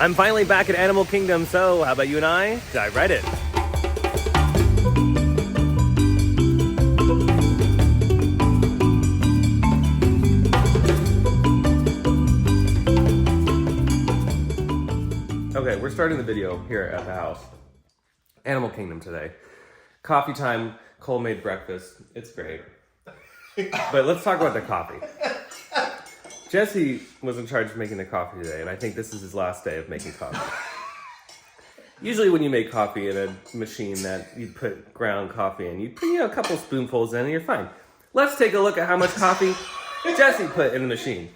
I'm finally back at Animal Kingdom, so how about you and I dive right in. Okay, we're starting the video here at the house. Animal Kingdom today. Coffee time, Cole made breakfast. It's great. But let's talk about the coffee. Jesse was in charge of making the coffee today, and I think this is his last day of making coffee. Usually when you make coffee in a machine that you put ground coffee in, you put a couple spoonfuls in and you're fine. Let's take a look at how much coffee Jesse put in the machine.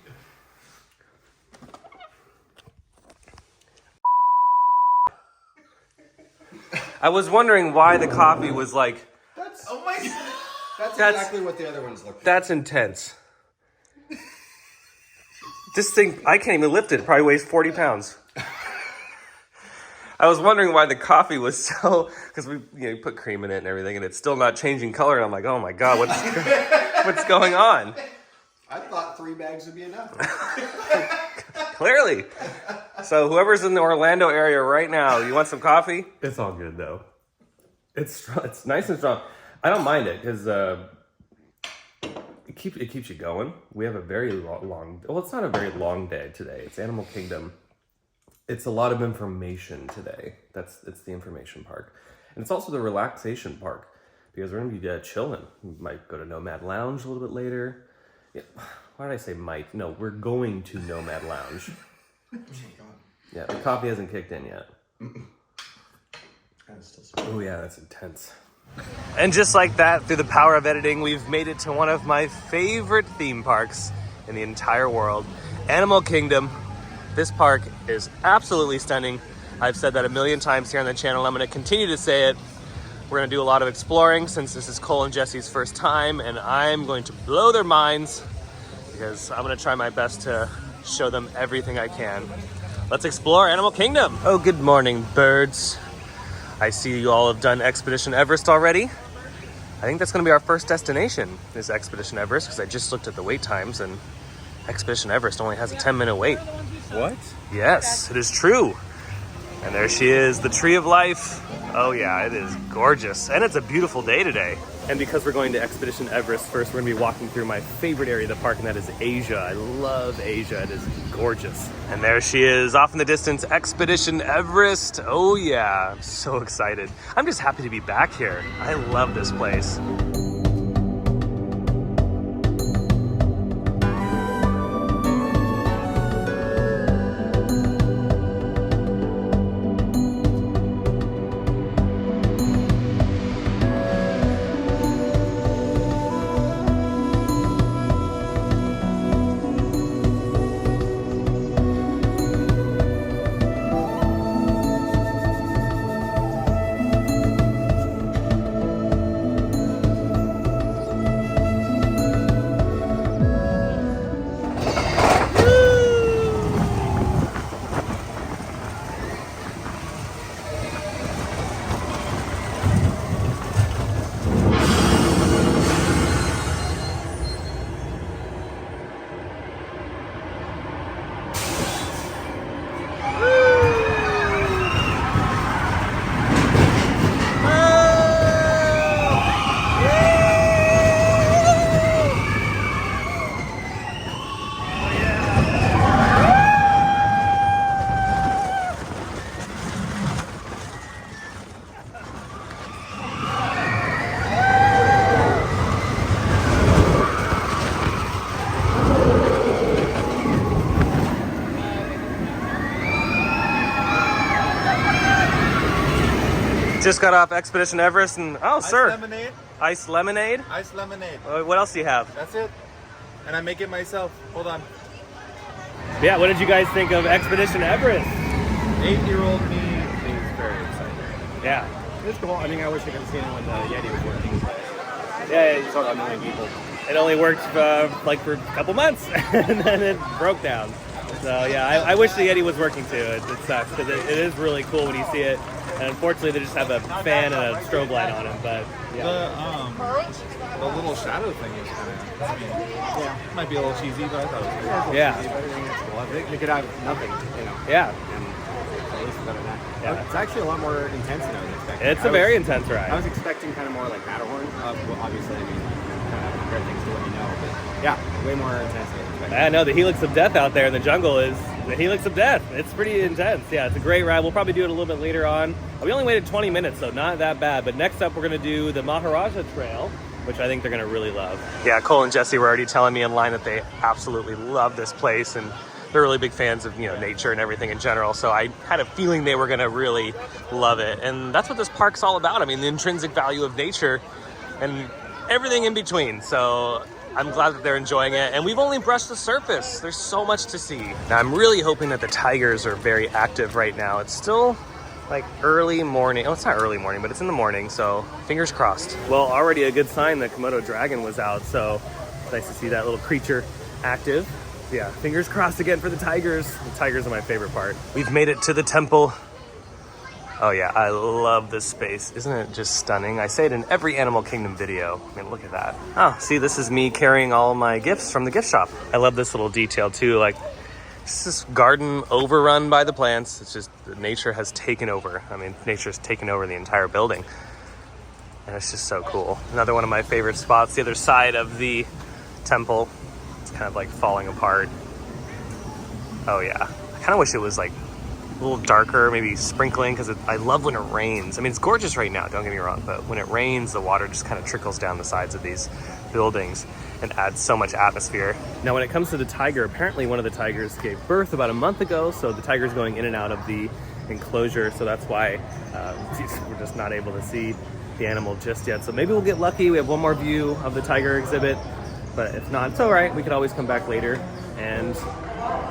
I was wondering why the coffee was like... Oh my God. That's exactly what the other ones look like. That's intense. This thing, I can't even lift it. It probably weighs 40 pounds. I was wondering why the coffee was so... Because we put cream in it and everything, and it's still not changing color. And I'm like, oh my God, what's going on? I thought 3 bags would be enough. Clearly. So whoever's in the Orlando area right now, you want some coffee? It's all good though. It's strong. It's nice and strong. I don't mind it because it keeps you going. We have a very long. Well, it's not a very long day today. It's Animal Kingdom. It's a lot of information today. It's the information park, and it's also the relaxation park because we're gonna be chilling. We might go to Nomad Lounge a little bit later. Yeah. Why did I say might? No, we're going to Nomad Lounge. Yeah, the coffee hasn't kicked in yet. Oh yeah, that's intense. And just like that, through the power of editing, we've made it to one of my favorite theme parks in the entire world, Animal Kingdom. This park is absolutely stunning. I've said that a million times here on the channel. I'm going to continue to say it. We're going to do a lot of exploring since this is Cole and Jesse's first time, and I'm going to blow their minds because I'm going to try my best to show them everything I can. Let's explore Animal Kingdom. Oh, good morning, birds. I see you all have done Expedition Everest already. I think that's going to be our first destination, is Expedition Everest, because I just looked at the wait times, and Expedition Everest only has a 10-minute wait. What? Yes, it is true. And there she is, the Tree of Life. Oh yeah, it is gorgeous. And it's a beautiful day today. And because we're going to Expedition Everest, first we're gonna be walking through my favorite area of the park, and that is Asia. I love Asia, it is gorgeous. And there she is, off in the distance, Expedition Everest. Oh yeah, I'm so excited. I'm just happy to be back here. I love this place. Just got off Expedition Everest and, oh, sir. Lemonade. Iced lemonade? Iced lemonade. What else do you have? That's it. And I make it myself. Hold on. Yeah, what did you guys think of Expedition Everest? 8-year-old me is very excited. Yeah. It's cool. I mean, I wish I could have seen it when the Yeti was working. Yeah, You saw a million people. it only worked like for a couple months and then it broke down. So yeah, I wish the Yeti was working too. It sucks because it is really cool when you see it. And unfortunately, they just have a fan and a strobe light on it. But yeah. The little shadow thing is kind of, I mean, yeah, it might be a little cheesy, but I thought it was pretty cool. Yeah. Cheesy, but I think it's cool. They could have nothing, you know. Yeah. And other than that. Yeah. It's actually a lot more intense than I was expecting. It's a very intense I ride. was expecting kind of more like Matterhorn. Well, obviously, I mean, kind of compare things to what you know. But yeah, way more intense than I was expecting. I know the helix of death out there in the jungle is the helix of death. It's pretty intense. Yeah, it's a great ride. We'll probably do it a little bit later on. We only waited 20 minutes, so not that bad. But next up, we're going to do the Maharajah Trail, which I think they're going to really love. Yeah, Cole and Jesse were already telling me in line that they absolutely love this place, and they're really big fans of, you know, nature and everything in general. So I had a feeling they were going to really love it. And that's what this park's all about. I mean, the intrinsic value of nature and everything in between. So I'm glad that they're enjoying it. And we've only brushed the surface. There's so much to see. Now, I'm really hoping that the tigers are very active right now. It's still like early morning. Oh, it's not early morning, but it's in the morning. So fingers crossed. Well, already a good sign that Komodo dragon was out. So it's nice to see that little creature active. Yeah, fingers crossed again for the tigers. The tigers are my favorite part. We've made it to the temple. Oh yeah, I love this space. Isn't it just stunning? I say it in every Animal Kingdom video. I mean, look at that. Oh, see, this is me carrying all my gifts from the gift shop. I love this little detail too. Like, it's this garden overrun by the plants. It's just, nature has taken over. I mean, nature's taken over the entire building. And it's just so cool. Another one of my favorite spots, the other side of the temple. It's kind of like falling apart. Oh yeah. I kind of wish it was like a little darker, maybe sprinkling, because I love when it rains. I mean, it's gorgeous right now, don't get me wrong, but when it rains, the water just kind of trickles down the sides of these buildings and adds so much atmosphere. Now, when it comes to the tiger, apparently one of the tigers gave birth about a month ago, so the tiger's going in and out of the enclosure, so that's why we're just not able to see the animal just yet. So maybe we'll get lucky. We have one more view of the tiger exhibit, but if not, it's all right. We could always come back later and,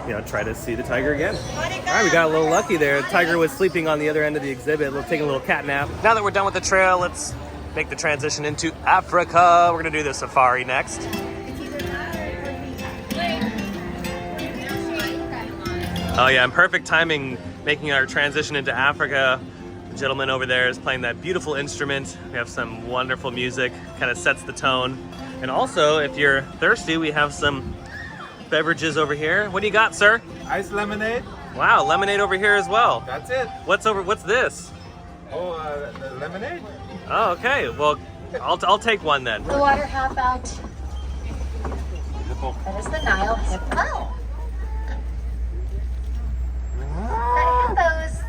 you know, try to see the tiger again. All right, we got a little lucky there. The tiger was sleeping on the other end of the exhibit, taking a little cat nap. Now that we're done with the trail, let's make the transition into Africa. We're gonna do the safari next. Oh yeah, and perfect timing making our transition into Africa. The gentleman over there is playing that beautiful instrument. We have some wonderful music, kind of sets the tone. And also, if you're thirsty, we have some beverages over here. What do you got, sir? Iced lemonade. Wow, lemonade over here as well. That's it. What's this? Oh, the lemonade. Oh, okay. Well, I'll take one then. The water half out. That is the Nile hippo. The hippos,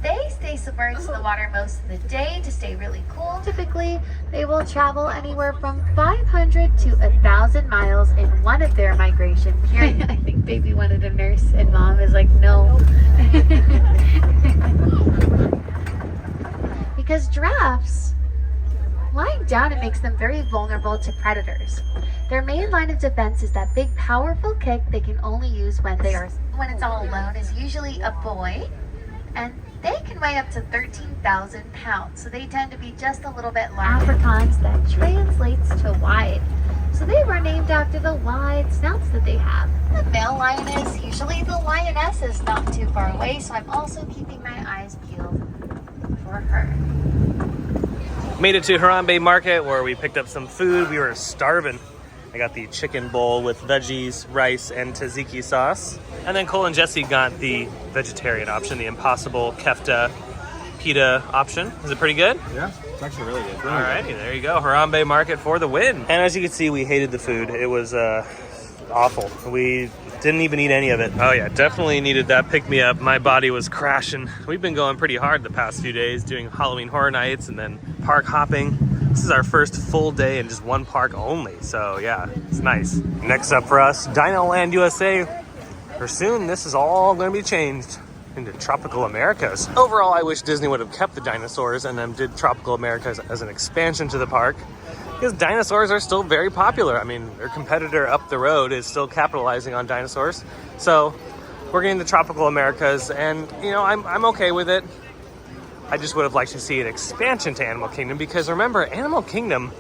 they stay submerged in the water most of the day to stay really cool. Typically, they will travel anywhere from 500 to 1,000 miles in one of their migration periods. I think baby wanted a nurse and mom is like, no. Because giraffes, lying down, it makes them very vulnerable to predators. Their main line of defense is that big, powerful kick they can only use when it's all alone, is usually a boy, and they can weigh up to 13,000 pounds, so they tend to be just a little bit larger. Afrikaans, that translates to wide. So they were named after the wide snouts that they have. The male lioness, usually the lioness is not too far away, so I'm also keeping my eyes peeled for her. Made it to Harambe Market where we picked up some food. We were starving. I got the chicken bowl with veggies, rice, and tzatziki sauce. And then Cole and Jesse got the vegetarian option, the Impossible Kefta Pita option. Is it pretty good? Yeah, it's actually really good. All righty, there you go. Harambe Market for the win. And as you can see, we hated the food. It was awful. We didn't even eat any of it. Oh yeah, definitely needed that pick-me-up. My body was crashing. We've been going pretty hard the past few days, doing Halloween Horror Nights and then park hopping. This is our first full day in just one park only, so yeah, it's nice. Next up for us, Dino Land USA. For soon, this is all going to be changed into Tropical Americas. Overall, I wish Disney would have kept the dinosaurs and then did Tropical Americas as an expansion to the park, because dinosaurs are still very popular. I mean, their competitor up the road is still capitalizing on dinosaurs. So we're getting the Tropical Americas, and you know, I'm okay with it. I just would have liked to see an expansion to Animal Kingdom, because remember, Animal Kingdom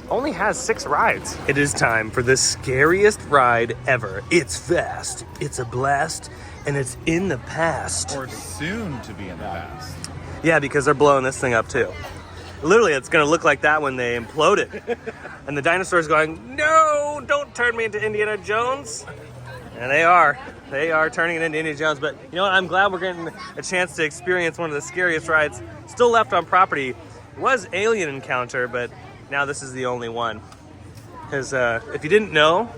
only has 6 rides. It is time for the scariest ride ever. It's fast, it's a blast, and it's in the past. Or soon to be in the past. Yeah, because they're blowing this thing up too. Literally, it's gonna look like that when they implode it. And the dinosaur's going, no, don't turn me into Indiana Jones. And they are turning it into Indiana Jones. But you know what? I'm glad we're getting a chance to experience one of the scariest rides still left on property. It was Alien Encounter, but now this is the only one. Because if you didn't know,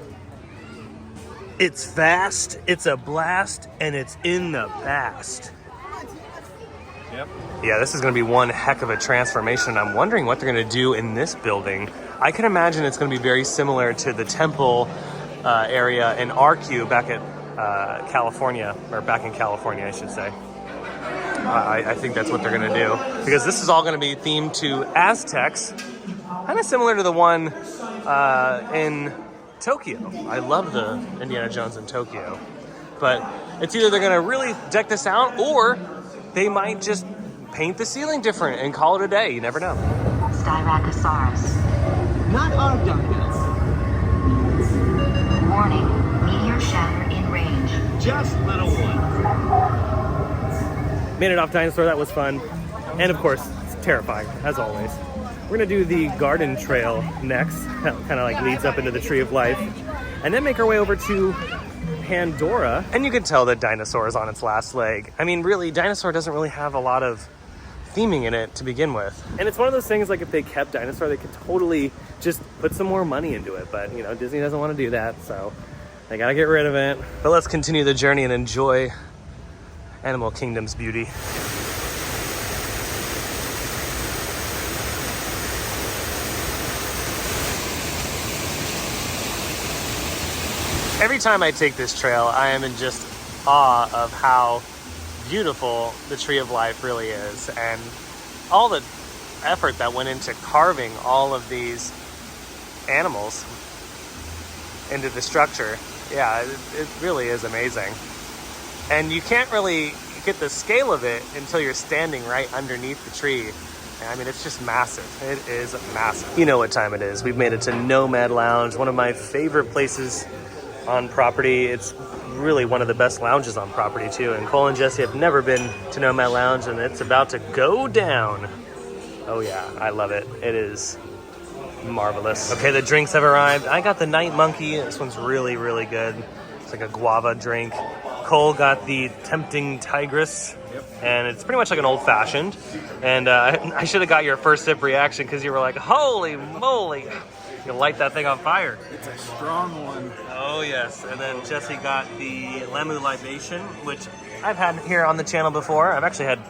it's fast, it's a blast, and it's in the past. Yep. Yeah, this is going to be one heck of a transformation. I'm wondering what they're going to do in this building. I can imagine it's going to be very similar to the temple area in RQ back at California, or back in California, I should say. I think that's what they're going to do. Because this is all going to be themed to Aztecs, kind of similar to the one in Tokyo. I love the Indiana Jones in Tokyo. But it's either they're going to really deck this out, or they might just paint the ceiling different and call it a day. You never know. Styracosaurus. Not our dumbbells. Warning, meteor shatter in range. Just little one. Made it off Dinosaur. That was fun. And of course, it's terrifying, as always. We're going to do the garden trail next. That kind of like leads up into the Tree of Life. And then make our way over to Pandora. And you can tell that Dinosaur is on its last leg. I mean, really, Dinosaur doesn't really have a lot of theming in it to begin with. And it's one of those things, like if they kept Dinosaur, they could totally just put some more money into it. But, you know, Disney doesn't want to do that, so they gotta get rid of it. But let's continue the journey and enjoy Animal Kingdom's beauty. Every time I take this trail, I am in just awe of how beautiful the Tree of Life really is, and all the effort that went into carving all of these animals into the structure. Yeah, it really is amazing. And you can't really get the scale of it until you're standing right underneath the tree. I mean, it's just massive. It is massive. You know what time it is. We've made it to Nomad Lounge, one of my favorite places on property. It's really one of the best lounges on property too. And Cole and Jesse have never been to Nomad Lounge, and it's about to go down. Oh yeah, I love it. It is marvelous. Okay, the drinks have arrived. I got the Night Monkey. This one's really, really good. It's like a guava drink. Cole got the Tempting Tigress. Yep. And it's pretty much like an old-fashioned. And I should have got your first sip reaction, because you were like, holy moly. You light that thing on fire. It's a strong one. Oh yes. And then Jesse got the Lemu Libation, which I've had here on the channel before. I've actually had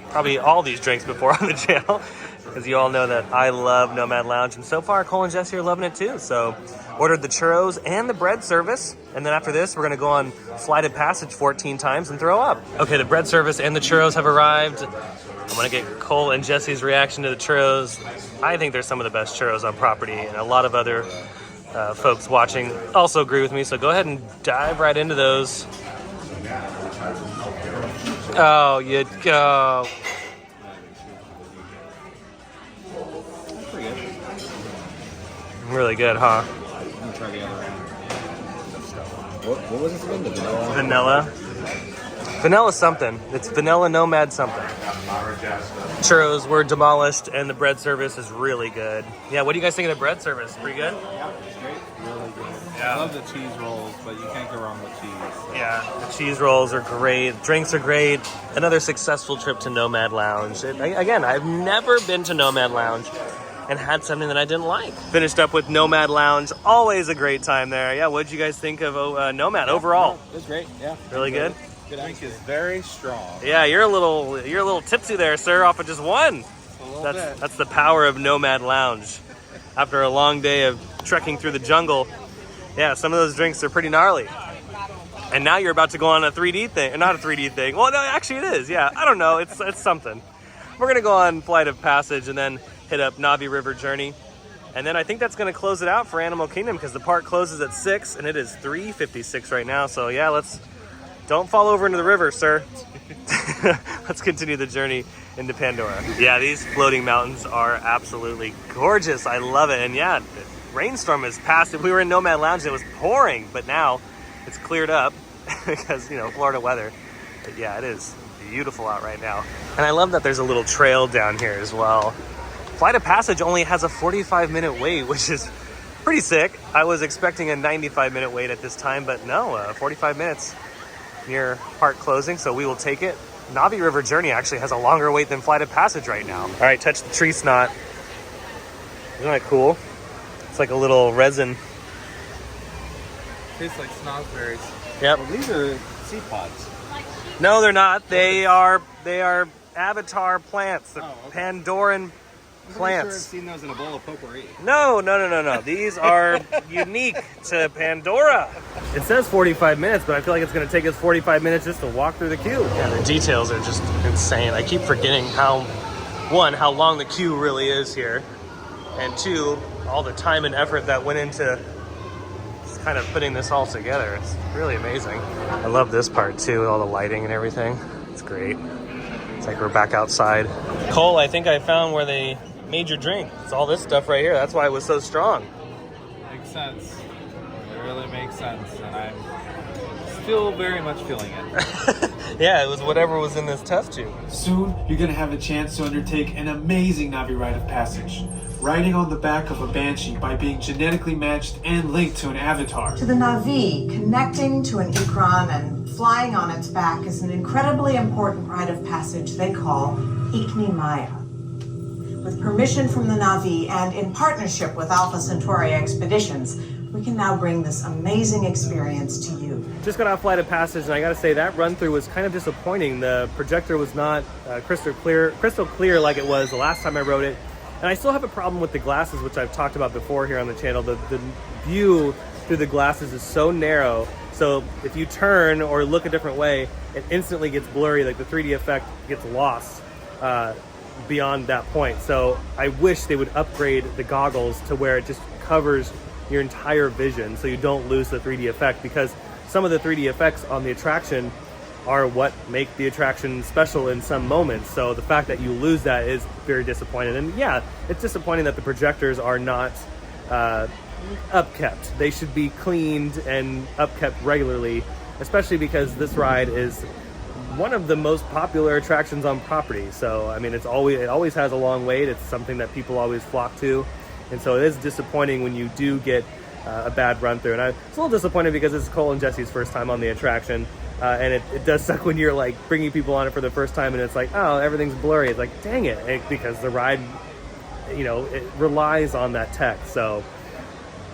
probably all these drinks before on the channel, because you all know that I love Nomad Lounge, and so far Cole and Jesse are loving it too. So ordered the churros and the bread service, and then after this we're going to go on Flight of Passage 14 times and throw up. Okay, the bread service and the churros have arrived. I'm going to get Cole and Jesse's reaction to the churros. I think they're some of the best churros on property, and a lot of other folks watching also agree with me, so go ahead and dive right into those. Oh, you go. Pretty good. Really good, huh? I'm gonna try the other end. What was this again? The vanilla? Vanilla. Vanilla something. It's vanilla nomad something. Churros were demolished, and the bread service is really good. Yeah, what do you guys think of the bread service? Pretty good? Yeah, it's great. Really good. Yeah. I love the cheese rolls, but you can't go wrong with cheese. Yeah, the cheese rolls are great. Drinks are great. Another successful trip to Nomad Lounge. Again, I've never been to Nomad Lounge and had something that I didn't like. Finished up with Nomad Lounge. Always a great time there. Yeah, what did you guys think of Nomad overall? It was great. Yeah. Really good? The drink is very strong. Yeah, you're a little tipsy there, sir, off of just one. That's the power of Nomad Lounge. After a long day of trekking through the jungle, yeah, some of those drinks are pretty gnarly. And now you're about to go on a 3D thing, or not a 3D thing. Well, no, actually it is. Yeah, I don't know. It's something. We're gonna go on Flight of Passage and then hit up Navi River Journey, and then I think that's gonna close it out for Animal Kingdom, because the park closes at 6 and it is 3:56 right now. So yeah, don't fall over into the river, sir. Let's continue the journey into Pandora. Yeah, these floating mountains are absolutely gorgeous. I love it. And yeah, the rainstorm has passed. We were in Nomad Lounge, it was pouring, but now it's cleared up because, you know, Florida weather. But yeah, it is beautiful out right now. And I love that there's a little trail down here as well. Flight of Passage only has a 45-minute wait, which is Pretty sick. I was expecting a 95-minute wait at this time, but no, 45 minutes near park closing, so we will take it. Navi River Journey actually has a longer wait than Flight of Passage right now. All right, touch the tree snot. Isn't that cool? It's like a little resin. Tastes like snozberries. Yep. Well, these are seed pods. No, they're not. They are avatar plants. They're Pandoran I'm sure I've plants. seen those in a bowl of potpourri. No. These are unique to Pandora. It says 45 minutes, but I feel like it's going to take us 45 minutes just to walk through the queue. Yeah, the details are just insane. I keep forgetting how long the queue really is here, and two, all the time and effort that went into just kind of putting this all together. It's really amazing. I love this part too, with all the lighting and everything. It's great. It's like we're back outside. Cole, I think I found where they made your drink. It's all this stuff right here. That's why it was so strong. Makes sense. It really makes sense, and I'm still very much feeling it. Yeah, it was whatever was in this test tube. Soon, you're going to have a chance to undertake an amazing Navi Rite of Passage, riding on the back of a Banshee by being genetically matched and linked to an avatar. To the Navi, connecting to an Ikran and flying on its back is an incredibly important rite of passage they call Ikni Maya. With permission from the Navi and in partnership with Alpha Centauri Expeditions, we can now bring this amazing experience to you. Just got off Flight of Passage, and I gotta say that run through was kind of disappointing. The projector was not crystal clear like it was the last time I rode it. And I still have a problem with the glasses, which I've talked about before here on the channel. The view through the glasses is so narrow, so if you turn or look a different way, it instantly gets blurry, like the 3D effect gets lost beyond that point. So I wish they would upgrade the goggles to where it just covers your entire vision so you don't lose the 3D effect, because some of the 3D effects on the attraction are what make the attraction special in some moments. So the fact that you lose that is very disappointing. And yeah, it's disappointing that the projectors are not upkept. They should be cleaned and upkept regularly, especially because this ride is one of the most popular attractions on property. So I mean, it always has a long wait. It's something that people always flock to. And so it is disappointing when you do get a bad run through. And I'm a little disappointed because it's Cole and Jesse's first time on the attraction. And it does suck when you're like bringing people on it for the first time and it's like, oh, everything's blurry. It's like, dang it, because the ride, it relies on that tech. So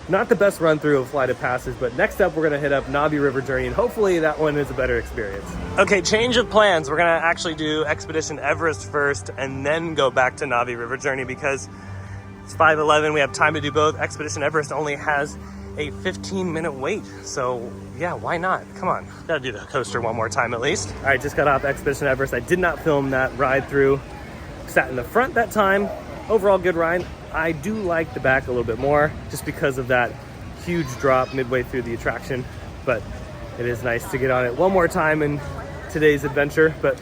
not the best run through of Flight of Passage, but next up we're gonna hit up Navi River Journey, and hopefully that one is a better experience. Okay, change of plans. We're gonna actually do Expedition Everest first and then go back to Navi River Journey because it's 5:11. We have time to do both. Expedition Everest only has a 15-minute wait, so yeah, why not? Come on, gotta do the coaster one more time at least. All right, just got off Expedition Everest. I did not film that ride through. Sat in the front that time. Overall good ride. I do like the back a little bit more just because of that huge drop midway through the attraction, but it is nice to get on it one more time in today's adventure. But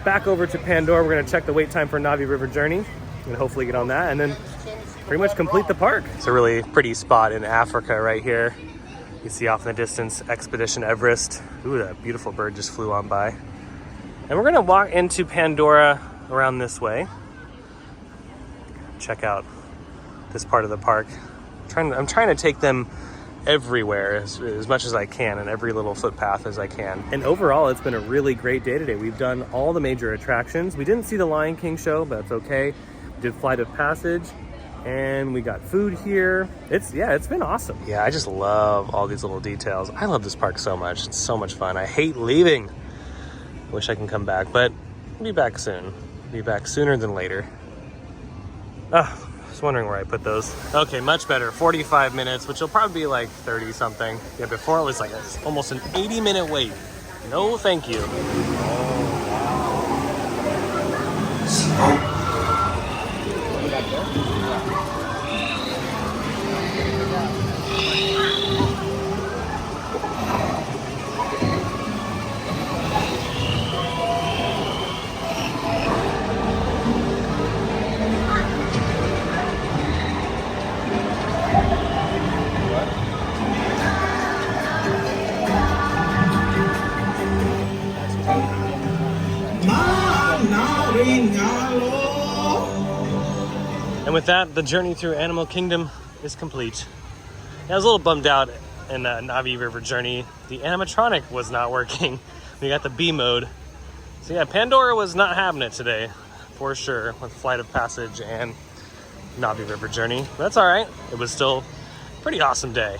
back over to Pandora, we're gonna check the wait time for Navi River Journey and hopefully get on that and then pretty much complete the park. It's a really pretty spot in Africa right here. You see off in the distance, Expedition Everest. Ooh, that beautiful bird just flew on by. And we're gonna walk into Pandora around this way. Check out this part of the park. I'm trying to take them everywhere as much as I can, and every little footpath as I can. And overall, it's been a really great day today. We've done all the major attractions. We didn't see the Lion King show, but that's okay. We did Flight of Passage, and we got food here. It's been awesome. Yeah, I just love all these little details. I love this park so much. It's so much fun. I hate leaving. Wish I can come back, but I'll be back soon. Be back sooner than later. Just wondering where I put those. Okay, much better. 45 minutes, which will probably be like 30 something. Yeah, before it was like almost an 80-minute wait. No, thank you. And with that, the journey through Animal Kingdom is complete. I was a little bummed out in Navi River Journey. The animatronic was not working. We got the B mode. So yeah, Pandora was not having it today, for sure, with Flight of Passage and Navi River Journey. But that's all right. It was still a pretty awesome day.